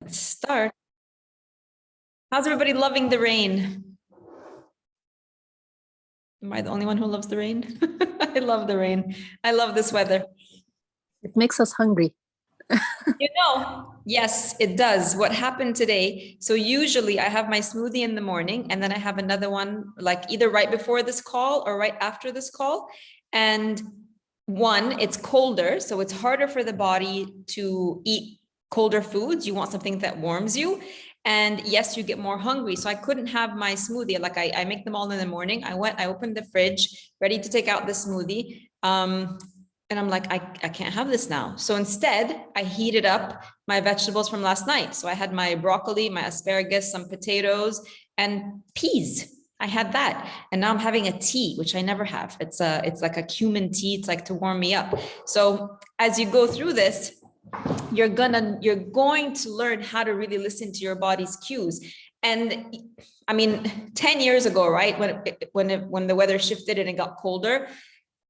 Let's start. How's everybody loving the rain? Am I the only one who loves the rain? I love the rain. I love this weather. It makes us hungry. Yes, it does. What happened today? So usually I have my smoothie in the morning and then I have another one like either right before this call or right after this call. And one, it's colder, so it's harder for the body to eat colder foods. You want something that warms you. And yes, you get more hungry. So I couldn't have my smoothie. Like I make them all in the morning. I opened the fridge, ready to take out the smoothie. And I'm like, I can't have this now. So instead, I heated up my vegetables from last night. So I had my broccoli, my asparagus, some potatoes, and peas. I had that. And now I'm having a tea, which I never have. It's like a cumin tea. It's like to warm me up. So as you go through this, you're going to learn how to really listen to your body's cues. And I mean, 10 years ago, right? When the weather shifted and it got colder,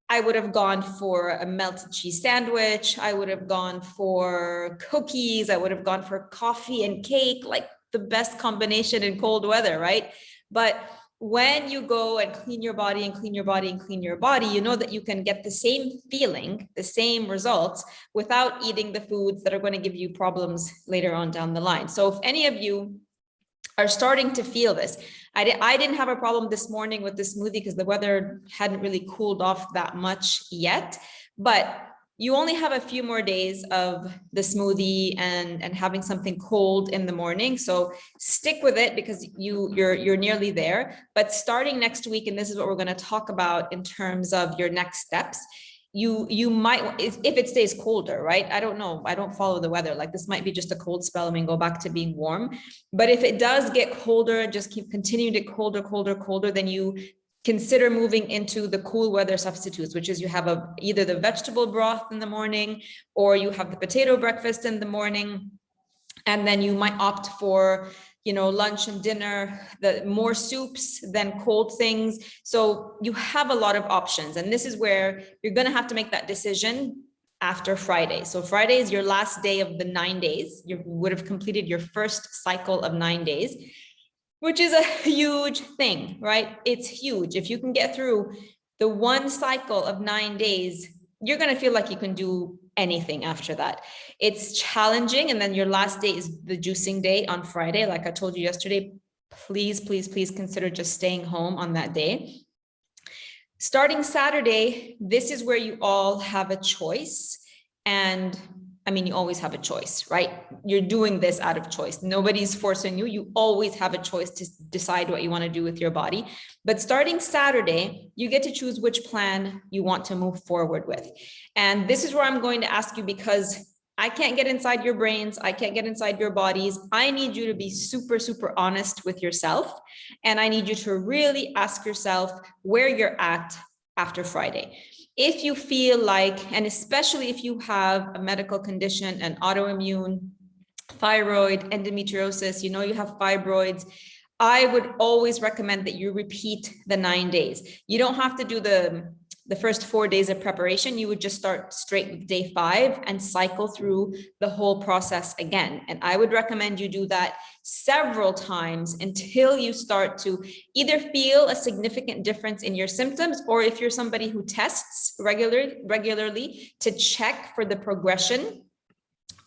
I would have gone for a melted cheese sandwich. I would have gone for cookies. I would have gone for coffee and cake, like the best combination in cold weather, right? But when you go and clean your body and clean your body and clean your body, you know that you can get the same feeling, the same results without eating the foods that are going to give you problems later on down the line. So if any of you are starting to feel this, I didn't have a problem this morning with the smoothie because the weather hadn't really cooled off that much yet, but you only have a few more days of the smoothie and having something cold in the morning. So stick with it because you're nearly there. But starting next week, and this is what we're going to talk about in terms of your next steps, you might, if it stays colder, right? I don't know. I don't follow the weather. Like this might be just a cold spell and we go back to being warm. But if it does get colder and just continue to get colder, then you consider moving into the cool weather substitutes, which is you have either the vegetable broth in the morning or you have the potato breakfast in the morning. And then you might opt for, lunch and dinner, the more soups than cold things. So you have a lot of options. And this is where you're going to have to make that decision after Friday. So Friday is your last day of the 9 days. You would have completed your first cycle of 9 days, which is a huge thing, right? It's huge. If you can get through the one cycle of 9 days, you're going to feel like you can do anything after that. It's challenging. And then your last day is the juicing day on Friday. Like I told you yesterday, please consider just staying home on that day. Starting Saturday, this is where you all have a choice. And I mean, you always have a choice, right? You're doing this out of choice. Nobody's forcing you. You always have a choice to decide what you want to do with your body. But starting Saturday, you get to choose which plan you want to move forward with. And this is where I'm going to ask you, because I can't get inside your brains. I can't get inside your bodies. I need you to be super honest with yourself. And I need you to really ask yourself where you're at after Friday. If you feel like, and especially if you have a medical condition, an autoimmune, thyroid, endometriosis, you have fibroids, I would always recommend that you repeat the 9 days. You don't have to do the first 4 days of preparation. You would just start straight with day 5 and cycle through the whole process again. And I would recommend you do that several times until you start to either feel a significant difference in your symptoms, or if you're somebody who tests regularly to check for the progression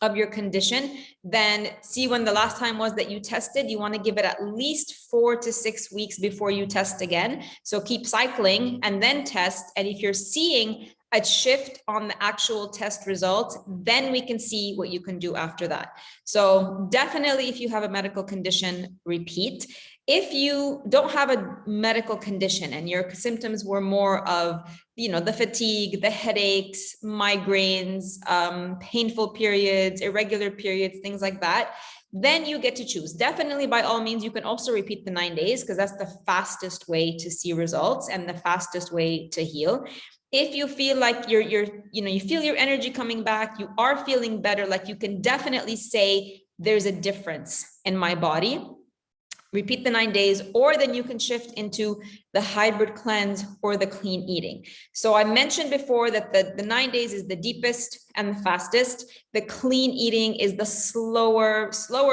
of your condition, then see when the last time was that you tested. You want to give it at least 4 to 6 weeks before you test again. So keep cycling and then test. And if you're seeing a shift on the actual test results, then we can see what you can do after that. So definitely, if you have a medical condition, repeat. If you don't have a medical condition and your symptoms were more of, the fatigue, the headaches, migraines, painful periods, irregular periods, things like that, then you get to choose. Definitely, by all means, you can also repeat the 9 days because that's the fastest way to see results and the fastest way to heal. If you feel like you feel your energy coming back, you are feeling better, like you can definitely say there's a difference in my body, repeat the 9 days, or then you can shift into the hybrid cleanse, or the clean eating. So I mentioned before that the 9 days is the deepest and the fastest. The clean eating is the slower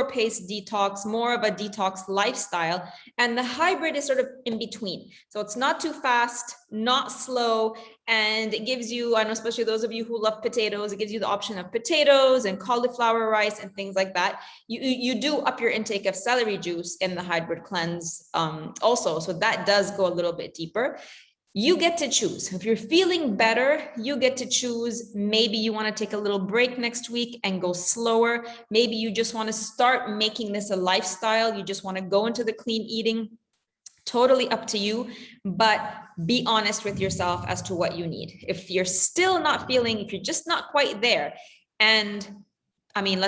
paced detox, more of a detox lifestyle. And the hybrid is sort of in between. So it's not too fast, not slow. And it gives you, I know, especially those of you who love potatoes, it gives you the option of potatoes and cauliflower rice and things like that. You do up your intake of celery juice in the hybrid cleanse also. So that does go a little bit deeper. You get to choose. If you're feeling better, you get to choose. Maybe you want to take a little break next week and go slower. Maybe you just want to start making this a lifestyle. You just want to go into the clean eating. Totally up to you, but be honest with yourself as to what you need. If you're still not feeling, if you're just not quite there, and I mean,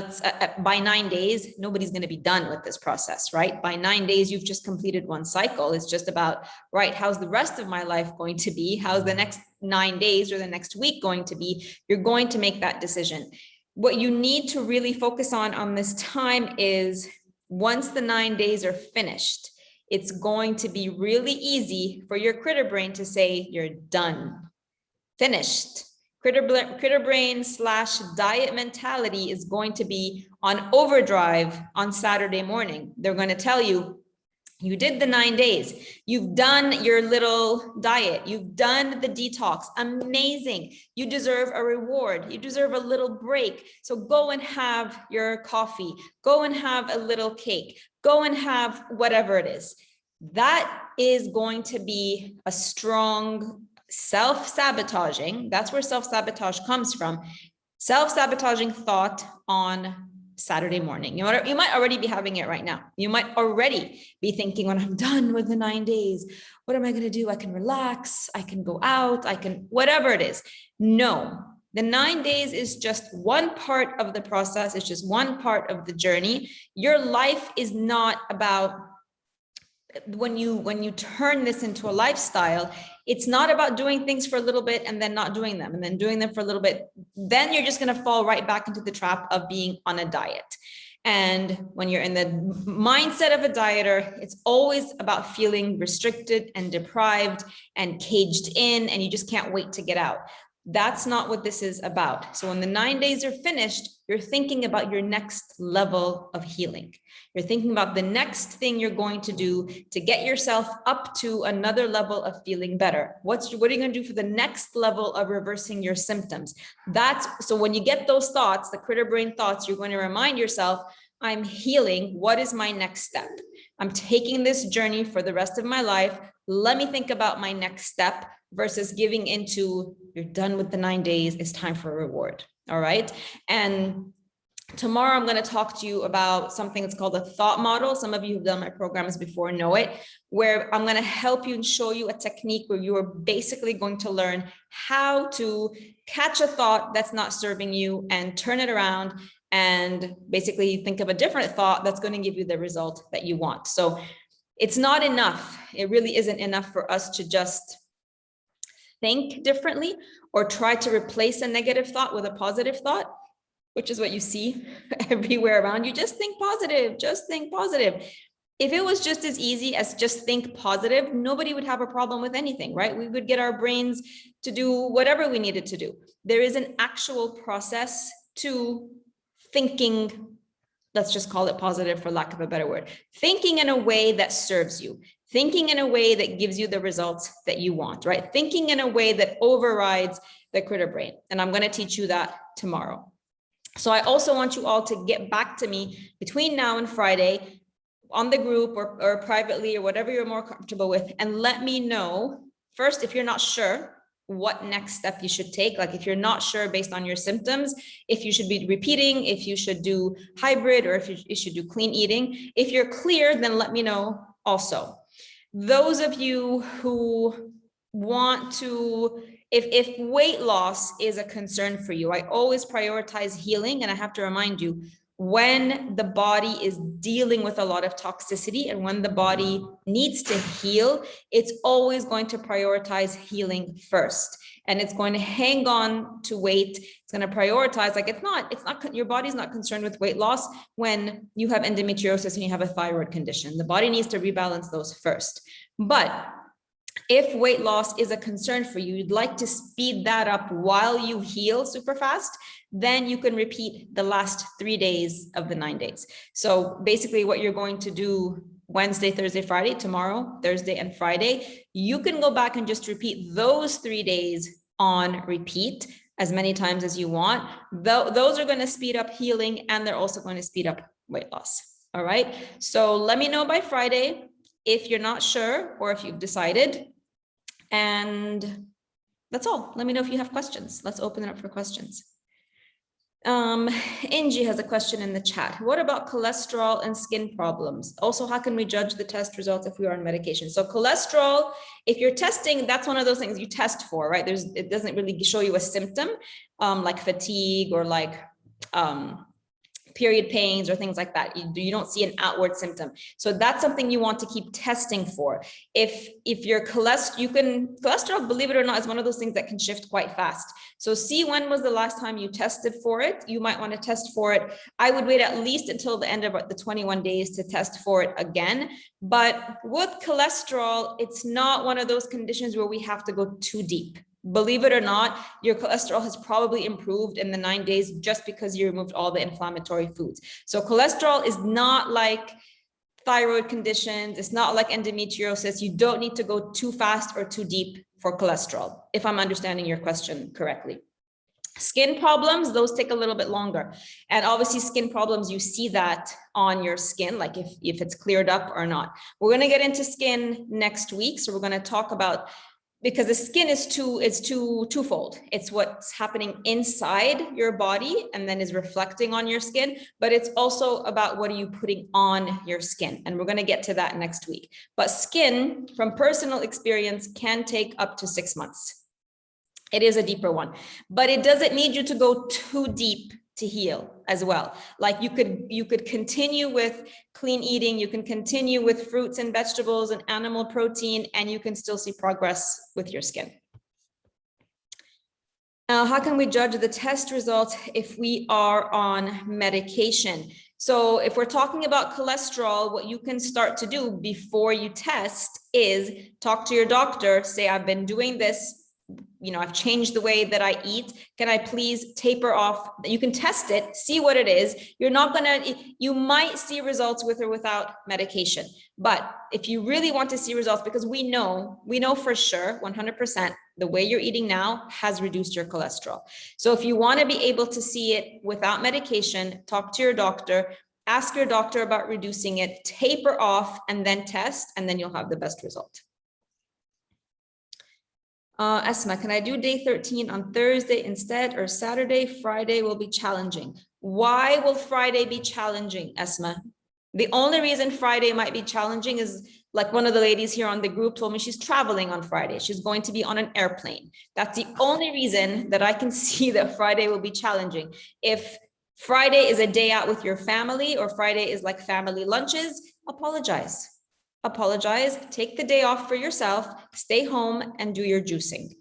by 9 days, nobody's going to be done with this process, right? By 9 days, you've just completed one cycle. It's just about, right, how's the rest of my life going to be? How's the next 9 days or the next week going to be? You're going to make that decision. What you need to really focus on this time is once the 9 days are finished, it's going to be really easy for your critter brain to say, you're done, finished. Critter brain / diet mentality is going to be on overdrive on Saturday morning. They're going to tell you, you did the 9 days. You've done your little diet. You've done the detox. Amazing. You deserve a reward. You deserve a little break. So go and have your coffee. Go and have a little cake. Go and have whatever it is. That is going to be a strong self-sabotaging. That's where self-sabotage comes from. Self-sabotaging thought on Saturday morning. You might already be having it right now. You might already be thinking, when I'm done with the 9 days, what am I going to do? I can relax. I can go out. I can, whatever it is. No, the 9 days is just one part of the process. It's just one part of the journey. Your life is not about, when you turn this into a lifestyle, it's not about doing things for a little bit and then not doing them and then doing them for a little bit. Then you're just going to fall right back into the trap of being on a diet. And when you're in the mindset of a dieter, it's always about feeling restricted and deprived and caged in, and you just can't wait to get out. That's not what this is about. So when the 9 days are finished, you're thinking about your next level of healing. You're thinking about the next thing you're going to do to get yourself up to another level of feeling better. What are you going to do for the next level of reversing your symptoms? So when you get those thoughts, the critter brain thoughts, you're going to remind yourself, I'm healing. What is my next step? I'm taking this journey for the rest of my life. Let me think about my next step versus giving into, you're done with the 9 days, it's time for a reward. All right. And tomorrow I'm going to talk to you about something that's called a thought model. Some of you who've done my programs before know it, where I'm going to help you and show you a technique where you are basically going to learn how to catch a thought that's not serving you and turn it around and basically think of a different thought that's going to give you the result that you want. So it's not enough. It really isn't enough for us to just think differently or try to replace a negative thought with a positive thought, which is what you see everywhere around you. Just think positive, just think positive. If it was just as easy as just think positive, nobody would have a problem with anything, right? We would get our brains to do whatever we needed to do. There is an actual process to thinking, let's just call it positive for lack of a better word, thinking in a way that serves you, thinking in a way that gives you the results that you want, right? Thinking in a way that overrides the critter brain. And I'm going to teach you that tomorrow. So I also want you all to get back to me between now and Friday on the group or privately or whatever you're more comfortable with, and let me know first if you're not sure what next step you should take. Like if you're not sure based on your symptoms, if you should be repeating, if you should do hybrid, or if you should do clean eating. If you're clear, then let me know also. Those of you who want to, if weight loss is a concern for you, I always prioritize healing. And I have to remind you, when the body is dealing with a lot of toxicity and when the body needs to heal, it's always going to prioritize healing first. And it's going to hang on to weight. It's going to prioritize, like it's not, your body's not concerned with weight loss when you have endometriosis and you have a thyroid condition. The body needs to rebalance those first. But if weight loss is a concern for you, you'd like to speed that up while you heal super fast, then you can repeat the last 3 days of the 9 days. So basically what you're going to do Wednesday, Thursday, Friday, tomorrow, Thursday and Friday, you can go back and just repeat those 3 days on repeat as many times as you want. Those are going to speed up healing, and they're also going to speed up weight loss. All right. So let me know by Friday if you're not sure or if you've decided. And that's all. Let me know if you have questions. Let's open it up for questions. Angie has a question in the chat. What about cholesterol and skin problems? Also, how can we judge the test results if we are on medication? So cholesterol, if you're testing, that's one of those things you test for, right? It doesn't really show you a symptom like fatigue or like period pains or things like that. You don't see an outward symptom. So that's something you want to keep testing for. If your cholesterol, believe it or not, is one of those things that can shift quite fast. So see when was the last time you tested for it. You might want to test for it. I would wait at least until the end of the 21 days to test for it again. But with cholesterol, it's not one of those conditions where we have to go too deep. Believe it or not, your cholesterol has probably improved in the 9 days just because you removed all the inflammatory foods. So cholesterol is not like thyroid conditions. It's not like endometriosis. You don't need to go too fast or too deep for cholesterol, if I'm understanding your question correctly. Skin problems, those take a little bit longer. And obviously skin problems, you see that on your skin, like if it's cleared up or not. We're going to get into skin next week. So we're going to talk about, because the skin is twofold. It's what's happening inside your body and then is reflecting on your skin, but it's also about what are you putting on your skin. And we're going to get to that next week. But skin, from personal experience, can take up to 6 months. It is a deeper one, but it doesn't need you to go too deep to heal as well. Like you could continue with clean eating, you can continue with fruits and vegetables and animal protein, and you can still see progress with your skin. Now, how can we judge the test results if we are on medication? So if we're talking about cholesterol, what you can start to do before you test is talk to your doctor, say, I've been doing this, I've changed the way that I eat. Can I please taper off? You can test it, see what it is. You might see results with or without medication. But if you really want to see results, because we know for sure, 100%, the way you're eating now has reduced your cholesterol. So if you want to be able to see it without medication, talk to your doctor, ask your doctor about reducing it, taper off, and then test, and then you'll have the best result. Esma, can I do day 13 on Thursday instead, or Saturday? Friday will be challenging. Why will Friday be challenging, Esma? The only reason Friday might be challenging is, like one of the ladies here on the group told me, she's traveling on Friday. She's going to be on an airplane. That's the only reason that I can see that Friday will be challenging. If Friday is a day out with your family, or Friday is like family lunches, apologize, take the day off for yourself, stay home and do your juicing.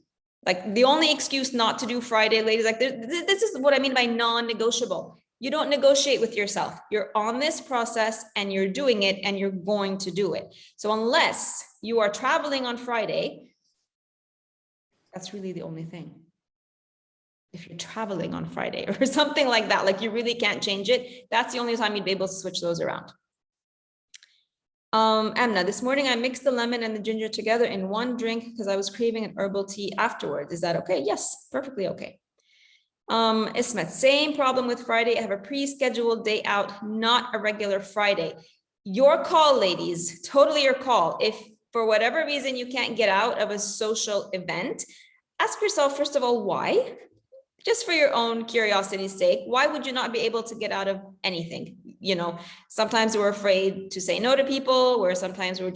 Like the only excuse not to do Friday, ladies, like this is what I mean by non-negotiable. You don't negotiate with yourself. You're on this process and you're doing it and you're going to do it. So unless you are traveling on Friday, that's really the only thing. If you're traveling on Friday or something like that, like you really can't change it, that's the only time you'd be able to switch those around. Amna, this morning I mixed the lemon and the ginger together in one drink because I was craving an herbal tea afterwards. Is that okay? Yes, perfectly okay. Ismet, same problem with Friday. I have a pre-scheduled day out, not a regular Friday. Your call, ladies, totally your call. If for whatever reason you can't get out of a social event, ask yourself, first of all, why? Just for your own curiosity's sake, why would you not be able to get out of anything? Sometimes we're afraid to say no to people, where sometimes we're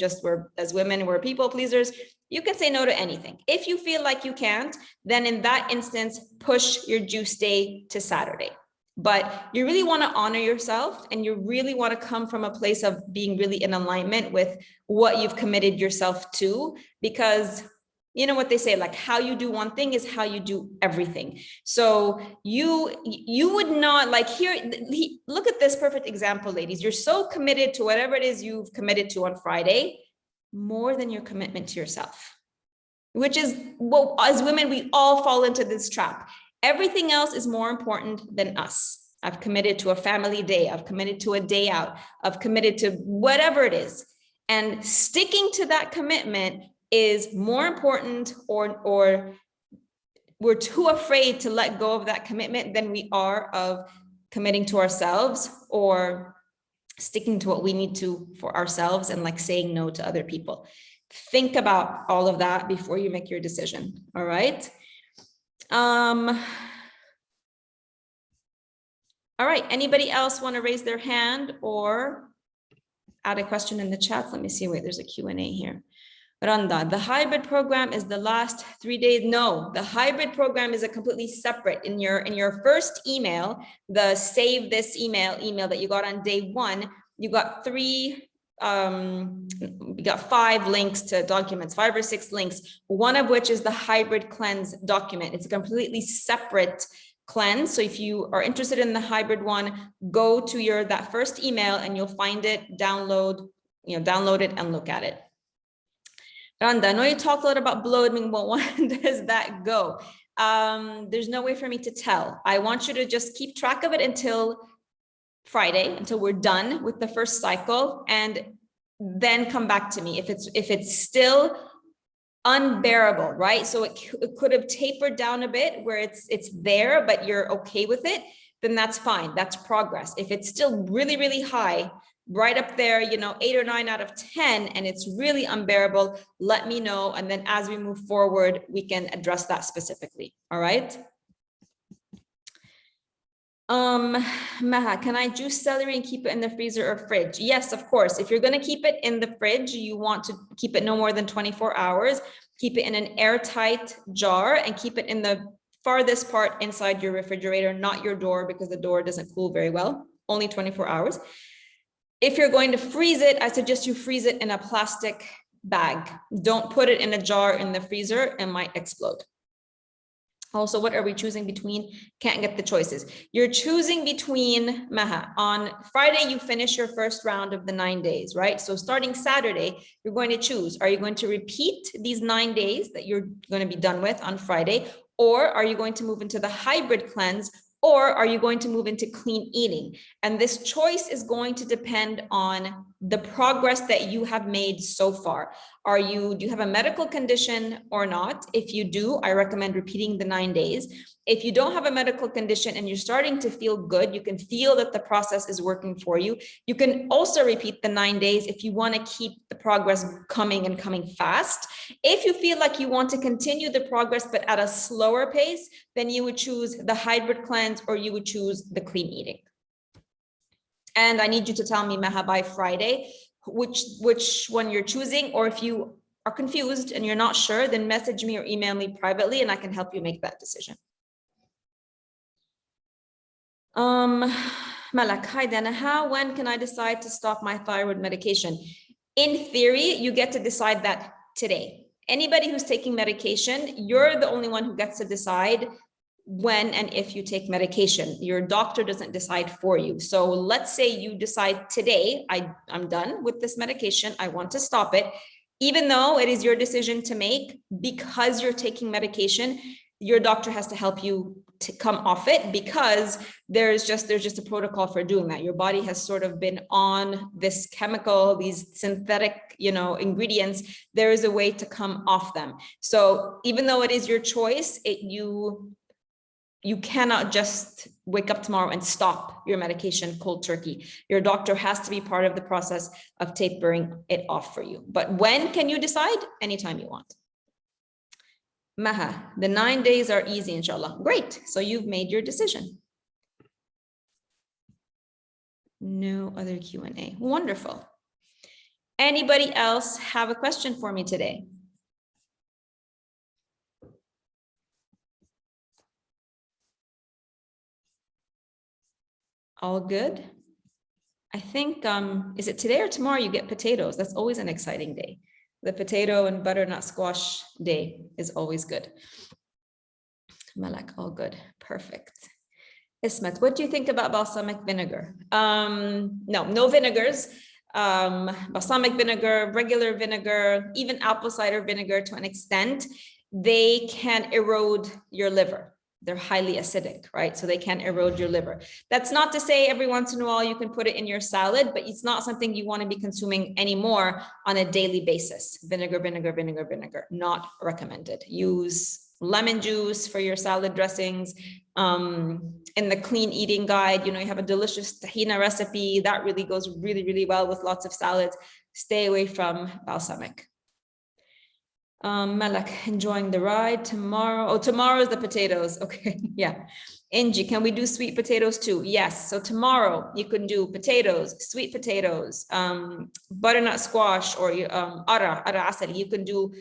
as women, we're people pleasers. You can say no to anything. If you feel like you can't, then in that instance, push your juice day to Saturday. But you really want to honor yourself, and you really want to come from a place of being really in alignment with what you've committed yourself to, because you know what they say, like how you do one thing is how you do everything. So you would not, like, look at this perfect example, ladies. You're so committed to whatever it is you've committed to on Friday, more than your commitment to yourself. which is, well, as women, we all fall into this trap. Everything else is more important than us. I've committed to a family day. I've committed to a day out. I've committed to whatever it is. And sticking to that commitment is more important, or we're too afraid to let go of that commitment than we are of committing to ourselves or sticking to what we need to for ourselves and like saying no to other people. Think about all of that before you make your decision. All right. All right. Anybody else want to raise their hand or add a question in the chat? Let me see. Wait, there's a Q&A here. Randa, the hybrid program is the last 3 days. No, the hybrid program is a completely separate. In your first email, the save this email that you got on day 1, you got 5 links to documents, 5 or 6 links, one of which is the hybrid cleanse document. It's a completely separate cleanse. So if you are interested in the hybrid one, go to that first email and you'll find it, download it and look at it. Randa, I know you talked a lot about bloating, but when does that go? There's no way for me to tell. I want you to just keep track of it until Friday, until we're done with the first cycle, and then come back to me. If it's still unbearable, right? So it could have tapered down a bit where it's there, but you're okay with it, then that's fine. That's progress. If it's still really, really high, right up there, 8 or 9 out of 10, and it's really unbearable, let me know. And then as we move forward, we can address that specifically. All right. Maha, can I juice celery and keep it in the freezer or fridge? Yes, of course. If you're going to keep it in the fridge, you want to keep it no more than 24 hours. Keep it in an airtight jar and keep it in the farthest part inside your refrigerator, not your door, because the door doesn't cool very well. Only 24 hours. If you're going to freeze it, I suggest you freeze it in a plastic bag. Don't put it in a jar in the freezer, it might explode. Also, what are we choosing between? Can't get the choices. You're choosing between, Maha, on Friday, you finish your first round of the 9 days, right? So starting Saturday, you're going to choose. Are you going to repeat these 9 days that you're going to be done with on Friday? Or are you going to move into the hybrid cleanse? Or are you going to move into clean eating? And this choice is going to depend on the progress that you have made so far. Do you have a medical condition or not? If you do, I recommend repeating the 9 days. If you don't have a medical condition and you're starting to feel good, you can feel that the process is working for you, you can also repeat the 9 days if you want to keep the progress coming fast. If you feel like you want to continue the progress, but at a slower pace, then you would choose the hybrid cleanse or you would choose the clean eating. And I need you to tell me, Maha, by Friday, which one you're choosing, or if you are confused and you're not sure, then message me or email me privately and I can help you make that decision. Malak, hi Dana, when can I decide to stop my thyroid medication? In theory, you get to decide that today. Anybody who's taking medication, you're the only one who gets to decide when and if you take medication. Your doctor doesn't decide for you. So let's say you decide today, I'm done with this medication, I want to stop it. Even though it is your decision to make, because you're taking medication, your doctor has to help you to come off it, because there's just a protocol for doing that. Your body has sort of been on this chemical, these synthetic, ingredients. There is a way to come off them. So even though it is your choice, you cannot just wake up tomorrow and stop your medication cold turkey. Your doctor has to be part of the process of tapering it off for you. But when can you decide? Anytime you want. Maha, the 9 days are easy, inshallah. Great. So you've made your decision. No other Q&A. Wonderful. Anybody else have a question for me today? All good? I think, is it today or tomorrow you get potatoes? That's always an exciting day. The potato and butternut squash day is always good. Malak, all good. Perfect. Ismet, what do you think about balsamic vinegar? No vinegars. balsamic vinegar, regular vinegar, even apple cider vinegar to an extent, they can erode your liver. They're highly acidic, right? So they can erode your liver. That's not to say every once in a while you can put it in your salad, but it's not something you want to be consuming anymore on a daily basis. Vinegar, vinegar, vinegar, vinegar, not recommended. Use lemon juice for your salad dressings. In the clean eating guide, you know, you have a delicious tahina recipe that really goes really, really well with lots of salads. Stay away from balsamic. Malak, enjoying the ride tomorrow. Oh, tomorrow is the potatoes. Okay, yeah. Angie, can we do sweet potatoes too? Yes. So tomorrow you can do potatoes, sweet potatoes, butternut squash, or ara asali. You can do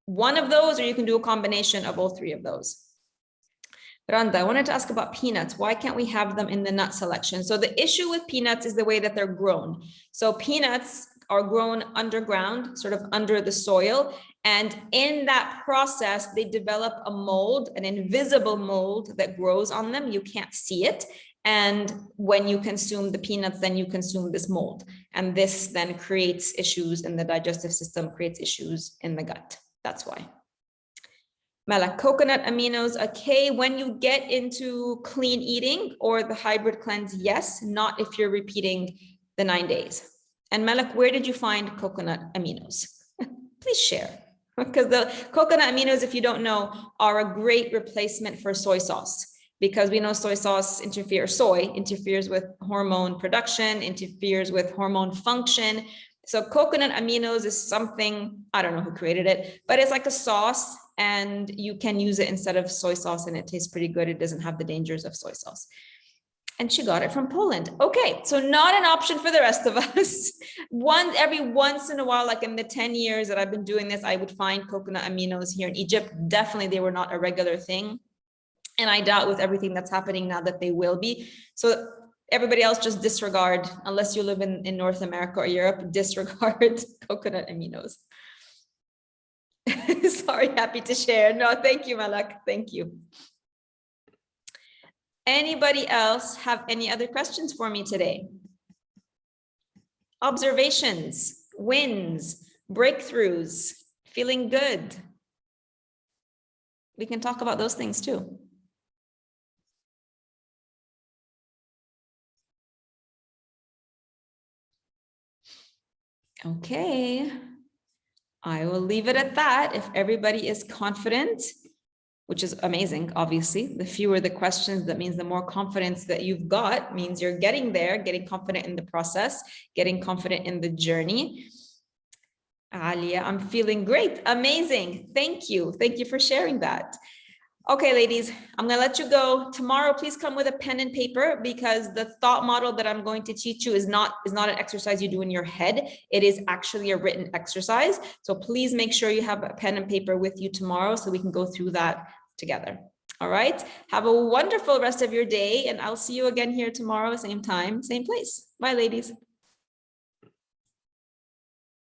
one of those, or you can do a combination of all three of those. Randa, I wanted to ask about peanuts. Why can't we have them in the nut selection? So the issue with peanuts is the way that they're grown. So peanuts are grown underground, sort of under the soil. And in that process, they develop a mold, an invisible mold that grows on them. You can't see it. And when you consume the peanuts, then you consume this mold. And this then creates issues in the digestive system, creates issues in the gut. That's why. Malak, coconut aminos, okay, when you get into clean eating or the hybrid cleanse, yes, not if you're repeating the 9 days. And Malak, where did you find coconut aminos? Please share, because the coconut aminos, if you don't know, are a great replacement for soy sauce, because we know soy sauce interferes with hormone production, interferes with hormone function. So coconut aminos is something, I don't know who created it, but it's like a sauce, and you can use it instead of soy sauce, and it tastes pretty good. It doesn't have the dangers of soy sauce. And she got it from Poland. Okay, so not an option for the rest of us. Every once in a while, like in the 10 years that I've been doing this, I would find coconut aminos here in Egypt. Definitely, they were not a regular thing. And I doubt with everything that's happening now that they will be. So everybody else just disregard, unless you live in North America or Europe, disregard coconut aminos. Sorry, happy to share. No, thank you, Malak. Thank you. Anybody else have any other questions for me today? Observations, wins, breakthroughs, feeling good. We can talk about those things too. Okay, I will leave it at that. If everybody is confident, which is amazing, obviously, the fewer the questions, that means the more confidence that you've got, means you're getting there, getting confident in the process, getting confident in the journey. Alia, I'm feeling great, amazing. Thank you. Thank you for sharing that. Okay, ladies, I'm gonna let you go. Tomorrow, please come with a pen and paper, because the thought model that I'm going to teach you is not an exercise you do in your head. It is actually a written exercise. So please make sure you have a pen and paper with you tomorrow so we can go through that together. All right. Have a wonderful rest of your day, and I'll see you again here tomorrow, same time, same place. Bye, ladies.